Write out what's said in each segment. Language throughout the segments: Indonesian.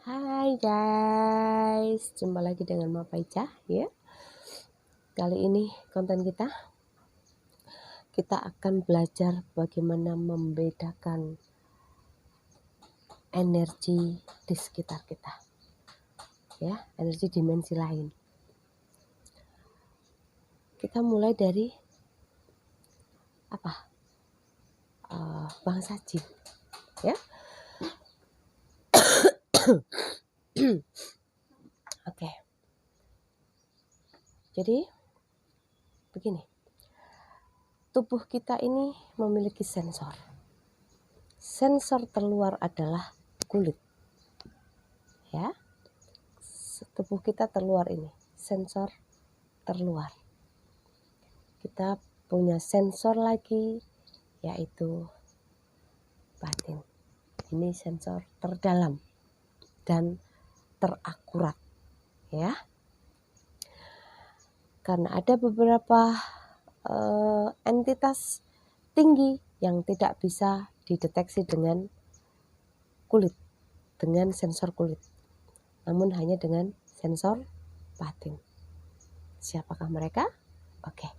Hai guys, jumpa lagi dengan Mapa Ica ya. Kali ini konten kita akan belajar bagaimana membedakan energi di sekitar kita ya, energi dimensi lain. Kita mulai dari bangsa jin ya. Oke. Jadi begini, tubuh kita ini memiliki sensor. Sensor terluar adalah kulit ya. Tubuh kita terluar ini, sensor terluar. Kita punya sensor lagi, yaitu batin. Ini sensor terdalam dan terakurat ya. Karena ada beberapa entitas tinggi yang tidak bisa dideteksi dengan kulit, dengan sensor kulit, namun hanya dengan sensor batin. Siapakah mereka? Oke.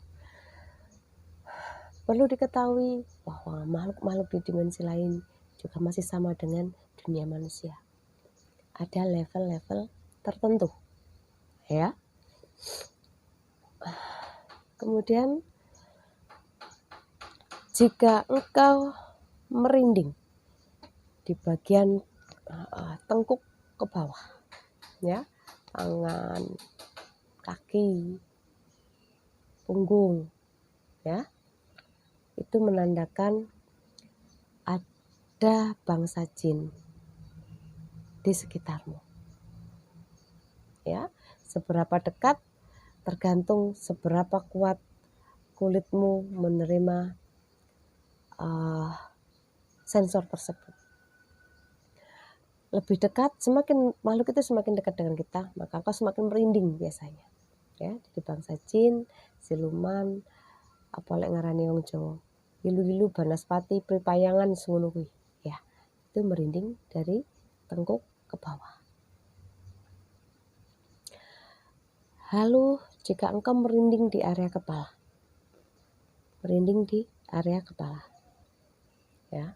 Perlu diketahui bahwa makhluk-makhluk di dimensi lain juga masih sama dengan dunia manusia. Ada level-level tertentu ya. Kemudian jika engkau merinding di bagian tengkuk ke bawah ya, tangan, kaki, punggung ya, itu menandakan ada bangsa jin di sekitarmu ya. Seberapa dekat tergantung seberapa kuat kulitmu menerima sensor tersebut. Lebih dekat, semakin makhluk itu semakin dekat dengan kita, maka kau semakin merinding biasanya ya. Jadi bangsa jin, siluman, apa lek ngarani wong Jawa, ilu-ilu, banaspati, pripayangan semono kuwi ya, itu merinding dari tengkuk ke bawah. Lalu jika engkau merinding di area kepala, merinding di area kepala ya,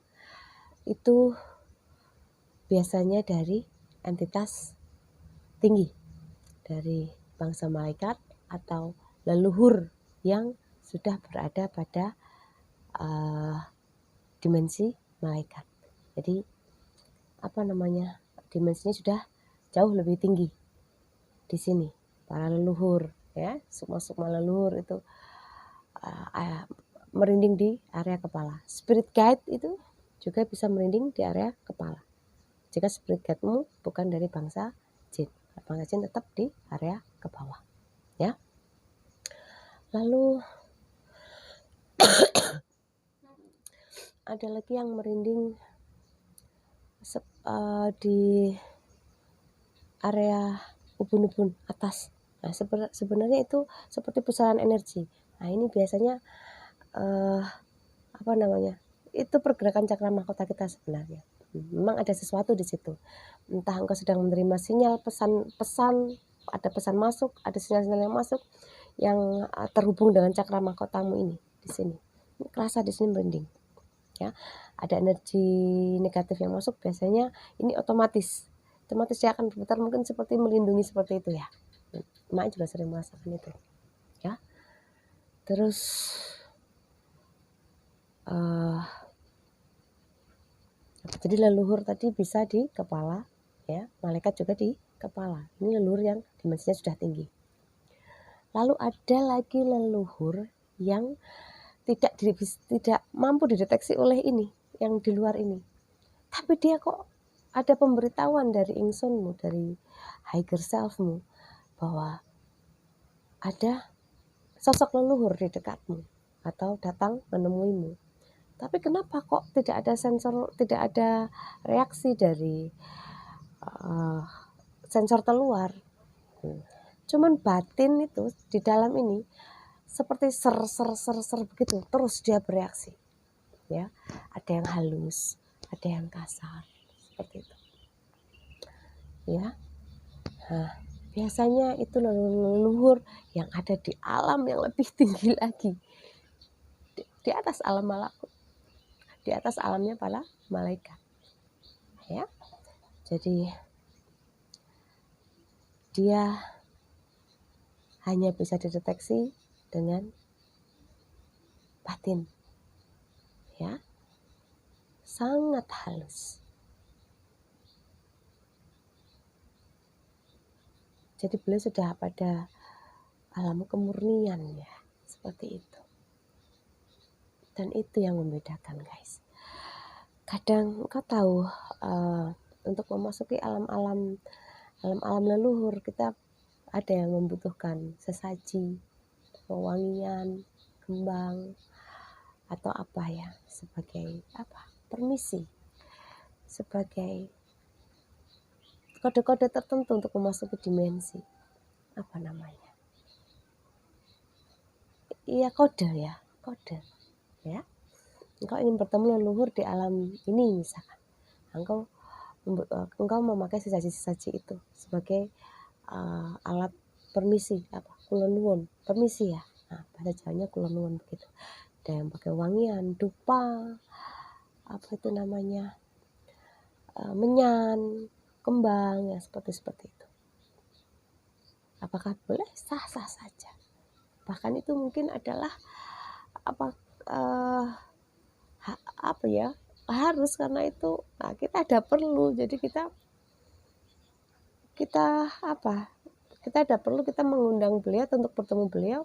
itu biasanya dari entitas tinggi, dari bangsa malaikat atau leluhur yang sudah berada pada dimensi malaikat. Jadi dimensinya sudah jauh lebih tinggi di sini. Para leluhur ya, sukma leluhur itu merinding di area kepala. Spirit guide itu juga bisa merinding di area kepala jika spirit guide-mu bukan dari bangsa jin. Bangsa jin tetap di area ke bawah ya. Lalu ada lagi yang merinding di area ubun-ubun atas. Nah, sebenarnya itu seperti pusaran energi. Nah, ini biasanya itu pergerakan cakra mahkota kita sebenarnya. Memang ada sesuatu di situ. Entah engkau sedang menerima sinyal pesan, ada pesan masuk, ada sinyal-sinyal yang masuk yang terhubung dengan cakra mahkotamu ini di sini. Ini kerasa di sini merinding. Ya, ada energi negatif yang masuk, biasanya ini otomatis dia akan berputar, mungkin seperti melindungi seperti itu ya. Mak juga sering merasakan itu ya. Terus jadi leluhur tadi bisa di kepala ya, malaikat juga di kepala. Ini leluhur yang dimensinya sudah tinggi. Lalu ada lagi leluhur yang tidak mampu dideteksi oleh ini, yang di luar ini. Tapi dia kok ada pemberitahuan dari ingsunmu, dari higher selfmu, bahwa ada sosok leluhur di dekatmu atau datang menemuimu. Tapi kenapa kok tidak ada sensor, tidak ada reaksi dari sensor terluar? Cuman batin itu di dalam ini seperti ser begitu, terus dia bereaksi ya. Ada yang halus, ada yang kasar, seperti itu ya. Nah, biasanya itu leluhur yang ada di alam yang lebih tinggi lagi, di atas alam malakut, di atas alamnya para malaikat, ya. Jadi dia hanya bisa dideteksi dengan batin, ya, sangat halus. Jadi beliau sudah pada alam kemurnian, ya, seperti itu. Dan itu yang membedakan, guys. Kadang kau tahu, untuk memasuki alam-alam leluhur, kita ada yang membutuhkan sesaji, wewangian, kembang, atau apa ya, sebagai apa, permisi, sebagai kode-kode tertentu untuk memasuki dimensi, apa namanya, iya kode ya, kode ya. Engkau ingin bertemu leluhur di alam ini misalkan, engkau memakai sesaji-sesaji itu sebagai alat permisi, apa, kulon permisi ya. Nah, bahasa Jawanya kulon begitu. Ada yang pakai wangian, dupa, apa itu namanya, menyan, kembang, ya seperti itu. Apakah boleh? Sah-sah saja. Bahkan itu mungkin adalah apa ya, harus, karena itu kita ada perlu. Jadi kita ada perlu, kita mengundang beliau untuk bertemu beliau,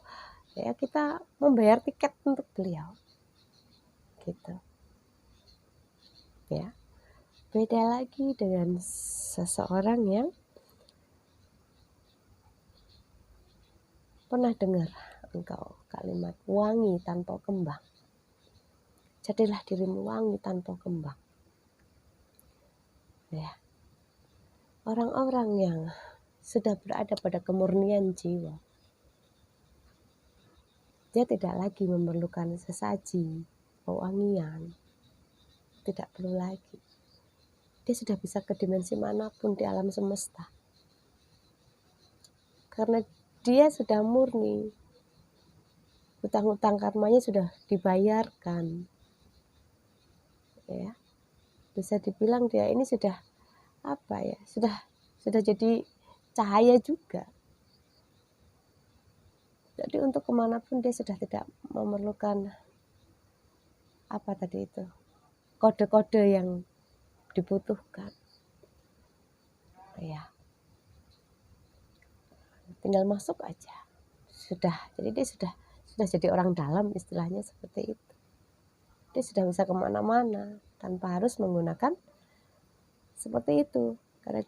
ya kita membayar tiket untuk beliau, gitu ya. Beda lagi dengan seseorang yang pernah dengar engkau kalimat wangi tanpa kembang. Jadilah dirimu wangi tanpa kembang, ya. Orang-orang yang sudah berada pada kemurnian jiwa, dia tidak lagi memerlukan sesaji, wewangian, tidak perlu lagi. Dia sudah bisa ke dimensi manapun di alam semesta, karena dia sudah murni, hutang-hutang karmanya sudah dibayarkan, ya. Bisa dibilang dia ini sudah sudah jadi cahaya juga. Jadi untuk kemanapun dia sudah tidak memerlukan kode-kode yang dibutuhkan, ya. Tinggal masuk aja, sudah. Jadi dia sudah jadi orang dalam, istilahnya seperti itu. Dia sudah bisa kemana-mana tanpa harus menggunakan seperti itu, karena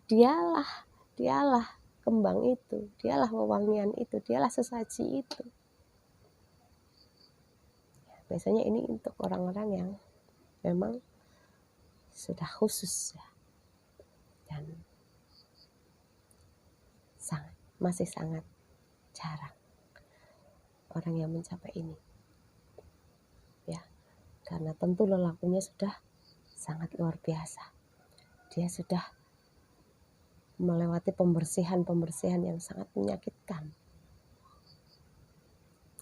dialah kembang itu, dialah wewangian itu, dialah sesaji itu. Biasanya ini untuk orang-orang yang memang sudah khusus, ya, dan masih sangat jarang orang yang mencapai ini, ya, karena tentu lelakunya sudah sangat luar biasa. Dia sudah melewati pembersihan yang sangat menyakitkan,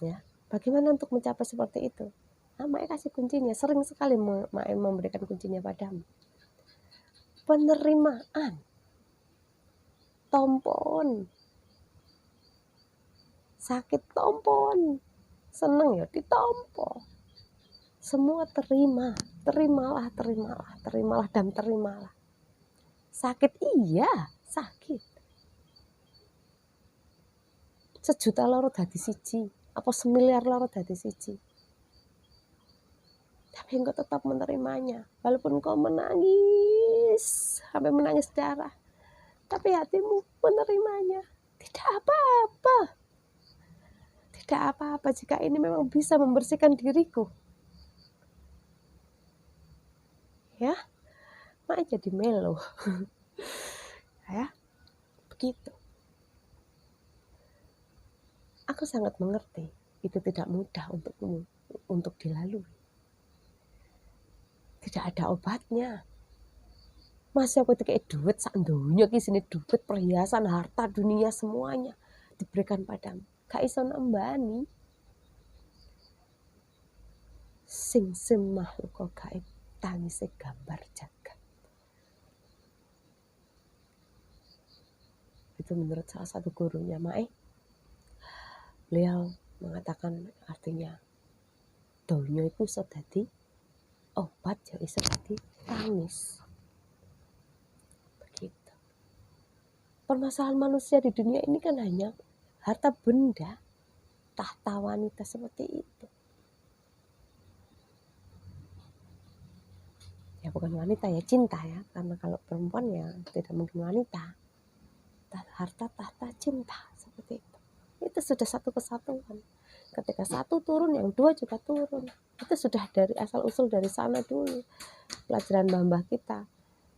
ya. Bagaimana untuk mencapai seperti itu? Mae kasih kuncinya, sering sekali Mae memberikan kuncinya padamu. Penerimaan, tompon, sakit tompon, seneng ya ditompo, semua terimalah dan terimalah. Sakit, iya sakit, 1.000.000 loro dadi siji, apa 1.000.000.000 loro dadi siji, tapi engkau tetap menerimanya. Walaupun kau menangis sampai menangis darah, tapi hatimu menerimanya. Tidak apa-apa jika ini memang bisa membersihkan diriku, ya. Mae jadi melo ya, begitu. Aku sangat mengerti itu tidak mudah untukmu untuk dilalui. Tidak ada obatnya. Masih aku dikei duit sak donya ki sini, duit, perhiasan, harta dunia semuanya diberikan padamu. Gak iso nambani. Sing makhluk gaib tangise gambar jagat. Itu menurut salah satu gurunya Mae. Beliau mengatakan artinya donya itu iso dadi obat, ya iso dadi tangis. Begitu. Permasalahan manusia di dunia ini kan hanya harta benda, tahta wanita seperti itu. Ya bukan wanita ya, cinta ya, karena kalau perempuan ya tidak mungkin wanita. Harta, tahta, cinta seperti itu. Itu sudah satu kesatuan. Ketika satu turun, yang dua juga turun. Itu sudah dari asal usul dari sana dulu. Pelajaran mbah kita,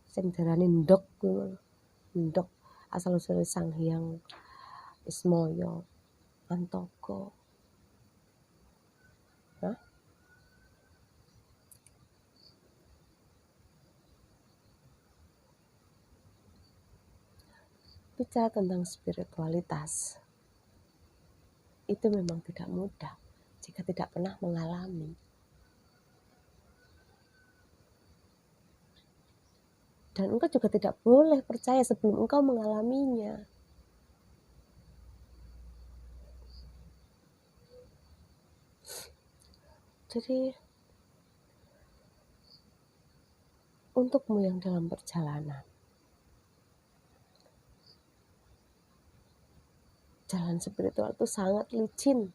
sing darani ndok, ndok asal usul Sang Hyang Ismoyo Antoko. Bicara tentang spiritualitas, itu memang tidak mudah jika tidak pernah mengalami. Dan engkau juga tidak boleh percaya sebelum engkau mengalaminya. Jadi, untukmu yang dalam perjalanan, jalan spiritual itu sangat licin.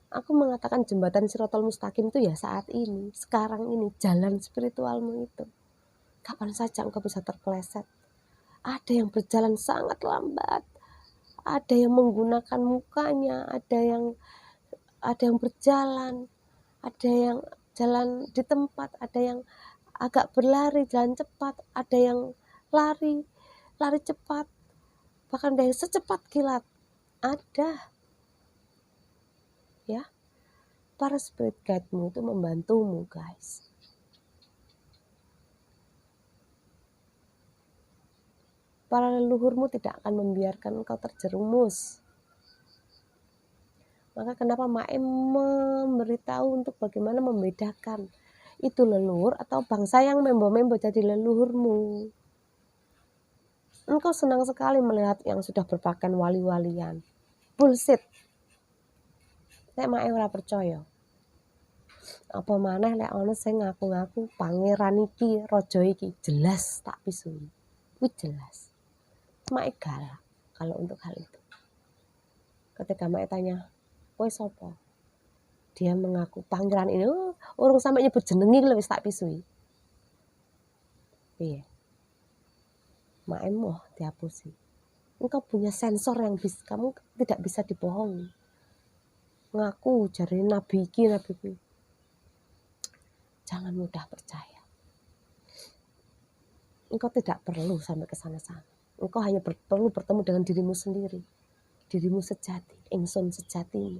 Aku mengatakan jembatan Shirathul Mustaqim itu ya saat ini, sekarang ini, jalan spiritualmu itu. Kapan saja engkau bisa terpeleset. Ada yang berjalan sangat lambat, ada yang menggunakan mukanya, ada yang berjalan, ada yang jalan di tempat, ada yang agak berlari, jalan cepat, ada yang lari cepat, bahkan ada yang secepat kilat. Ada. Ya. Para spirit guide-mu itu membantumu, guys. Para leluhurmu tidak akan membiarkan engkau terjerumus. Maka kenapa Mae memberitahu untuk bagaimana membedakan itu leluhur atau bangsa yang membo-membo jadi leluhurmu. Engkau senang sekali melihat yang sudah berpakaian wali-walian. Bullshit. Nek Mae ora percaya. Apa maneh lek ana sing ngaku-ngaku pangeran iki, raja iki, jelas tak pisui. Kuwi jelas. Mae galak kalau untuk hal itu. Ketika Mae tanya, kowe sapa? Dia mengaku pangeran ini, urung sampai nyebut jenengi wis tak pisui. Iya. Mae moh dihapusi. Engkau punya sensor yang kamu tidak bisa dibohongi. Ngaku jari nabi iki. Jangan mudah percaya. Engkau tidak perlu sampai ke sana-sana. Engkau hanya perlu bertemu dengan dirimu sendiri. Dirimu sejati, ingsun sejatimu.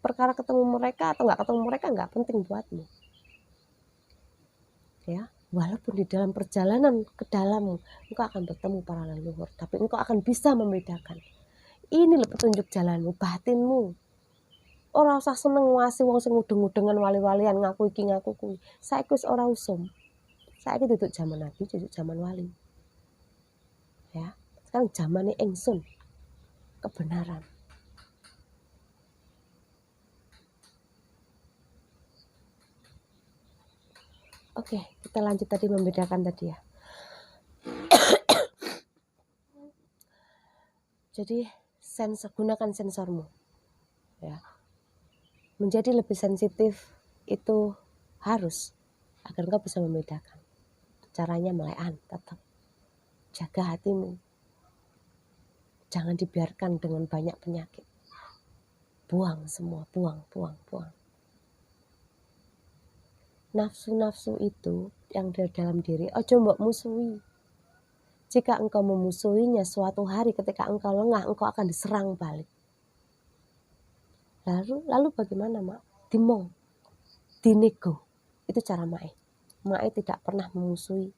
Perkara ketemu mereka atau nggak ketemu mereka nggak penting buatmu. Ya, walaupun di dalam perjalanan ke dalammu, engkau akan bertemu para leluhur. Tapi engkau akan bisa membedakan. Ini loh petunjuk jalanmu, batinmu. Ora usah seneng ngwasi wong sing udeng-udengan wali-walian ngaku iki ngaku kuwi. Saiki wis ora usum. Saiki duduk zaman Nabi, duduk zaman wali. Ya, sekarang zamane ingsun. Kebenaran. Oke, kita lanjut tadi membedakan tadi ya. Jadi gunakan sensormu. Ya. Menjadi lebih sensitif itu harus agar engkau bisa membedakan. Caranya melean, tetap jaga hatimu. Jangan dibiarkan dengan banyak penyakit. Buang semua, buang. Nafsu-nafsu itu yang di dalam diri, ojo mbok musuhi. Jika engkau memusuhinya suatu hari ketika engkau lengah, engkau akan diserang balik. Lalu bagaimana, Mak? Dimong, dinego. Itu cara Mae. Mae tidak pernah memusuhi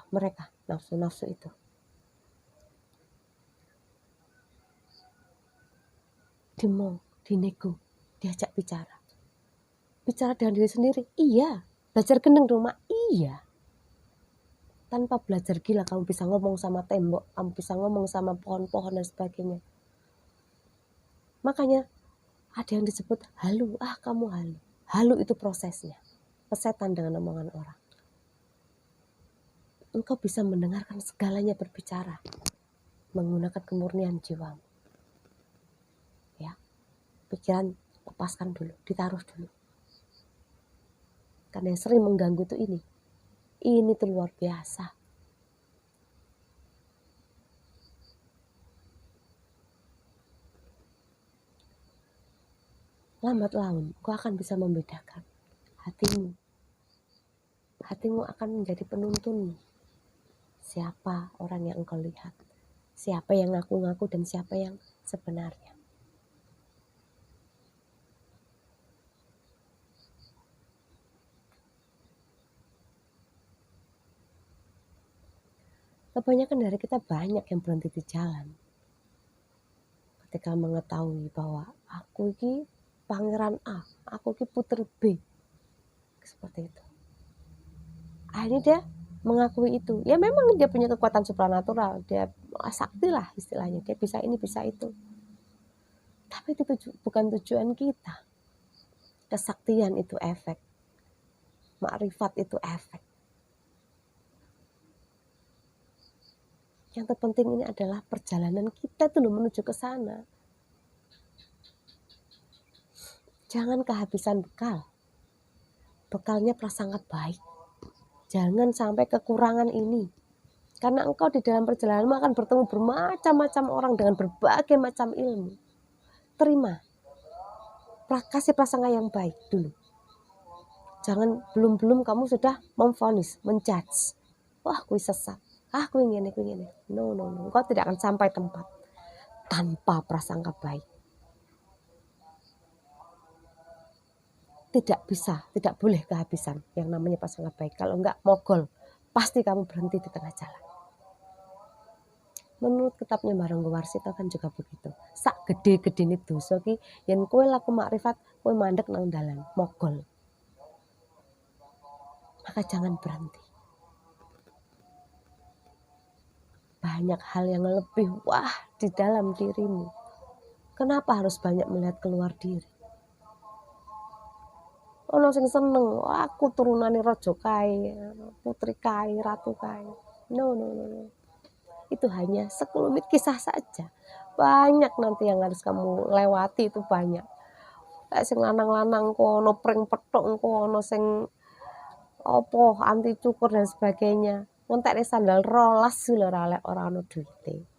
mereka, nafsu-nafsu itu. Dimong, dinego, diajak bicara. Bicara dengan diri sendiri, iya. Belajar gendeng dong, Mak, iya. Tanpa belajar gila kamu bisa ngomong sama tembok, kamu bisa ngomong sama pohon-pohon dan sebagainya. Makanya ada yang disebut halu, kamu halu. Halu itu prosesnya, pesetan dengan omongan orang. Engkau bisa mendengarkan segalanya berbicara, menggunakan kemurnian jiwamu. Ya, pikiran lepaskan dulu, ditaruh dulu. Karena yang sering mengganggu itu ini tuh luar biasa. Lambat laun, kau akan bisa membedakan hatimu. Hatimu akan menjadi penuntun. Siapa orang yang engkau lihat, siapa yang ngaku-ngaku dan siapa yang sebenarnya. Kebanyakan dari kita banyak yang berhenti di jalan. Ketika mengetahui bahwa aku ini pangeran A, aku ini putri B. Seperti itu. Akhirnya dia mengakui itu. Ya memang dia punya kekuatan supranatural. Dia sakti lah istilahnya. Dia bisa ini, bisa itu. Tapi itu bukan tujuan kita. Kesaktian itu efek. Makrifat itu efek. Yang terpenting ini adalah perjalanan kita dulu menuju ke sana. Jangan kehabisan bekal. Bekalnya prasangka baik. Jangan sampai kekurangan ini. Karena engkau di dalam perjalananmu akan bertemu bermacam-macam orang dengan berbagai macam ilmu. Terima. Kasih prasangka yang baik dulu. Jangan belum kamu sudah memvonis, menjudge. Wah, kui sesat. Kui ngene. No. Engkau tidak akan sampai tempat tanpa prasangka baik. Tidak boleh kehabisan yang namanya prasangka baik. Kalau enggak mogol, pasti kamu berhenti di tengah jalan. Menurut kitabnya Barenggo Warsito kan juga begitu. Sak gede-gede dosa ki yen kowe laku makrifat, kowe mandek nang dalan, mogol. Maka jangan berhenti. Banyak hal yang lebih wah di dalam dirimu. Kenapa harus banyak melihat keluar diri? Ono sing seneng, aku turunane raja kae, putri kae, ratu kae. No. Itu hanya sekelumit kisah saja. Banyak nanti yang harus kamu lewati, itu banyak. Kayak sing lanang-lanang kono pring petok kono sing opo anti cukur dan sebagainya. Ngentekne sandal rolas lho ora ono duite.